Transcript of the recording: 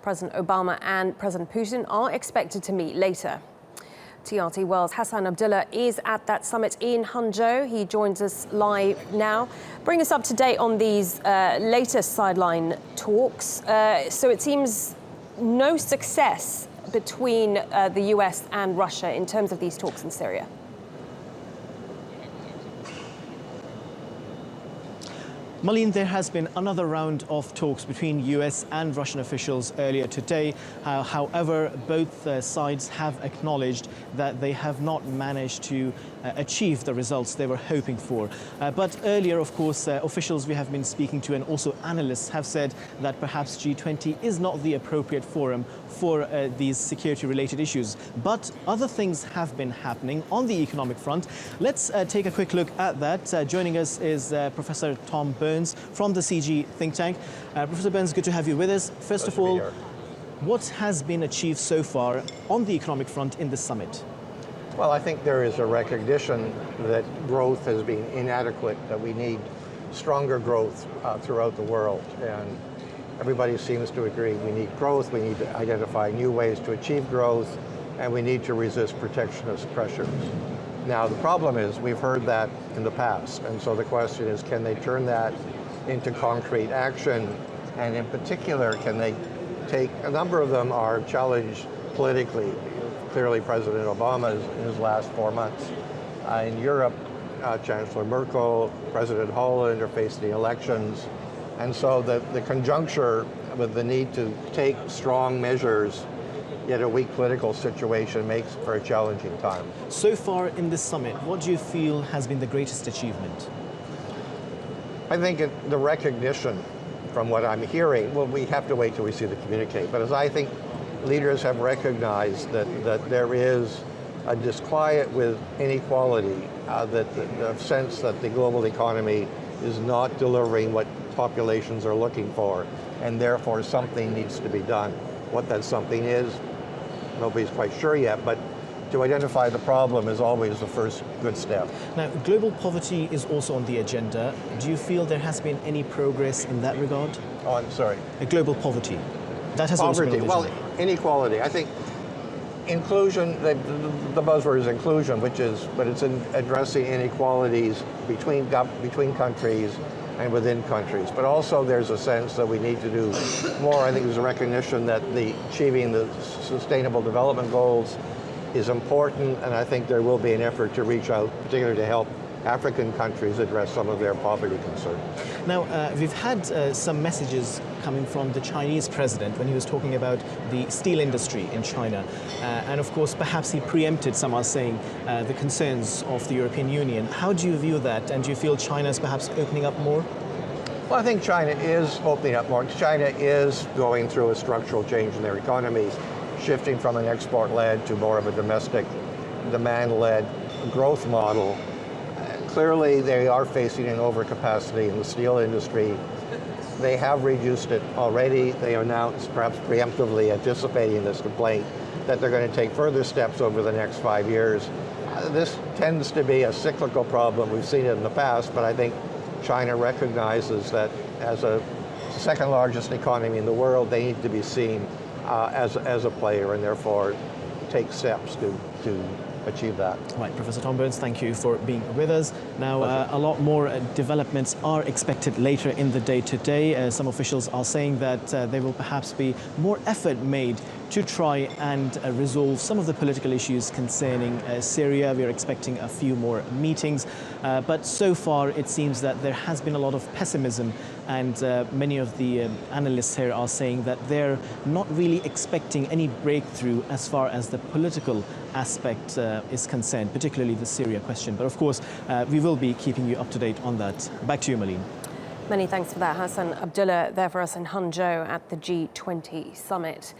President Obama and President Putin are expected to meet later. TRT World's Hassan Abdullah is at that summit in Hangzhou. He joins us live now. Bring us up to date on these latest sideline talks. So it seems no success between the US and Russia in terms of these talks in Syria. Malin, there has been another round of talks between US and Russian officials earlier today. However, both sides have acknowledged that they have not managed to achieve the results they were hoping for. But earlier, of course, officials we have been speaking to and also analysts have said that perhaps G20 is not the appropriate forum for these security-related issues. But other things have been happening on the economic front. Let's take a quick look at that. Joining us is Professor Tom Burns from the CG think tank. Professor Burns, good to have you with us. First of all, what has been achieved so far on the economic front in this summit? Well, I think there is a recognition that growth has been inadequate, that we need stronger growth throughout the world. And everybody seems to agree we need growth, we need to identify new ways to achieve growth, and we need to resist protectionist pressures. Now, the problem is we've heard that in the past, and so the question is, can they turn that into concrete action? And in particular, can they take, a number of them are challenged politically. Clearly, President Obama in his last 4 months. In Europe, Chancellor Merkel, President Holland are facing elections. And so the conjuncture with the need to take strong measures, yet a weak political situation, makes for a challenging time. So far in this summit, what do you feel has been the greatest achievement? I think the recognition from what I'm hearing, well, we have to wait till we see the communique, but as I think leaders have recognized that there is a disquiet with inequality, the sense that the global economy is not delivering what populations are looking for, and therefore something needs to be done. What that something is, nobody's quite sure yet, but to identify the problem is always the first good step. Now, global poverty is also on the agenda. Do you feel there has been any progress in that regard? Oh, I'm sorry. Global poverty. That has also been on the agenda. Well, inequality. I think inclusion, the buzzword is inclusion, but it's in addressing inequalities between countries and within countries. But also there's a sense that we need to do more. I think there's a recognition that achieving the Sustainable Development Goals is important, and I think there will be an effort to reach out, particularly to help African countries address some of their poverty concerns. Now, we've had some messages coming from the Chinese president when he was talking about the steel industry in China. And of course, perhaps he preempted, some are saying, the concerns of the European Union. How do you view that? And do you feel China is perhaps opening up more? Well, I think China is opening up more. China is going through a structural change in their economy, shifting from an export-led to more of a domestic, demand-led growth model. Clearly, they are facing an overcapacity in the steel industry. They have reduced it already. They announced, perhaps preemptively anticipating this complaint, that they're going to take further steps over the next 5 years. This tends to be a cyclical problem. We've seen it in the past, but I think China recognizes that as a second largest economy in the world, they need to be seen as a player, and therefore take steps to achieve that. Right, Professor Tom Burns, thank you for being with us. Now, a lot more developments are expected later in the day today. Some officials are saying that there will perhaps be more effort made to try and resolve some of the political issues concerning Syria. We are expecting a few more meetings. But so far, it seems that there has been a lot of pessimism, and many of the analysts here are saying that they're not really expecting any breakthrough as far as the political aspect is concerned, particularly the Syria question. But of course, we will be keeping you up to date on that. Back to you, Malin. Many thanks for that, Hassan Abdullah, there for us in Hangzhou at the G20 summit.